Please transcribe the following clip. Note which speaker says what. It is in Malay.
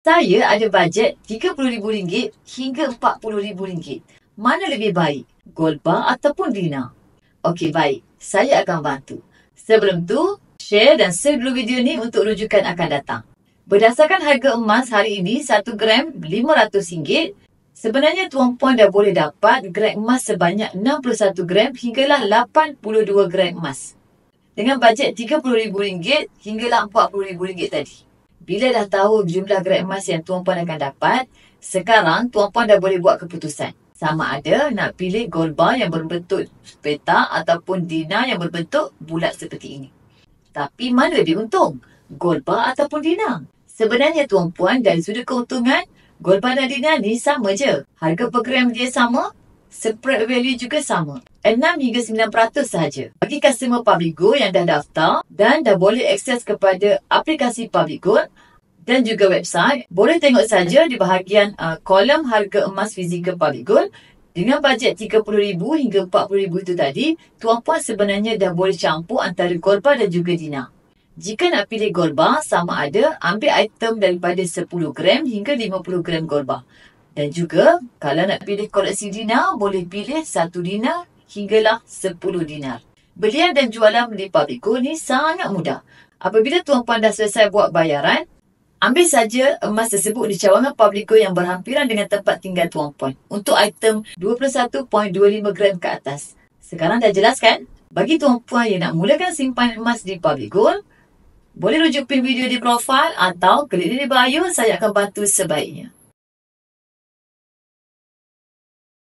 Speaker 1: Saya ada bajet RM30,000 hingga RM40,000. Mana lebih baik? Gold bar ataupun dinar? Okey, baik. Saya akan bantu. Sebelum tu, share dan save dulu video ni untuk rujukan akan datang. Berdasarkan harga emas hari ini, 1 gram RM500. Sebenarnya Tuan Puan dah boleh dapat gram emas sebanyak 61 gram hinggalah 82 gram emas. Dengan bajet RM30,000 hinggalah RM40,000 tadi. Bila dah tahu jumlah gram emas yang Tuan Puan akan dapat, sekarang Tuan Puan dah boleh buat keputusan. Sama ada nak pilih gold bar yang berbentuk petak ataupun dinar yang berbentuk bulat seperti ini. Tapi mana lebih untung? Gold bar ataupun dinar? Sebenarnya Tuan Puan dari sudut keuntungan, gold bar dan dinar ni sama je. Harga per gram dia sama, spread value juga sama. 6 hingga 9% sahaja. Bagi customer Public Gold yang dah daftar dan dah boleh akses kepada aplikasi Public Gold dan juga website, boleh tengok saja di bahagian kolom harga emas fizikal Public Gold. Dengan bajet RM30,000 hingga RM40,000 itu tadi, Tuan Puan sebenarnya dah boleh campur antara gold bar dan juga dinar. Jika nak pilih gold bar, sama ada ambil item daripada 10 gram hingga 50 gram gold bar. Dan juga, kalau nak pilih koleksi dinar, boleh pilih 1 dinar hinggalah 10 dinar. Belian dan jualan di Public Gold ni sangat mudah. Apabila Tuan Puan dah selesai buat bayaran, ambil saja emas tersebut di cawangan Public Gold yang berhampiran dengan tempat tinggal Tuan Puan untuk item 21.25 gram ke atas. Sekarang dah jelas kan? Bagi Tuan Puan yang nak mulakan simpan emas di Public Gold, boleh rujuk pin video di profil atau klik di bio, saya akan bantu sebaiknya.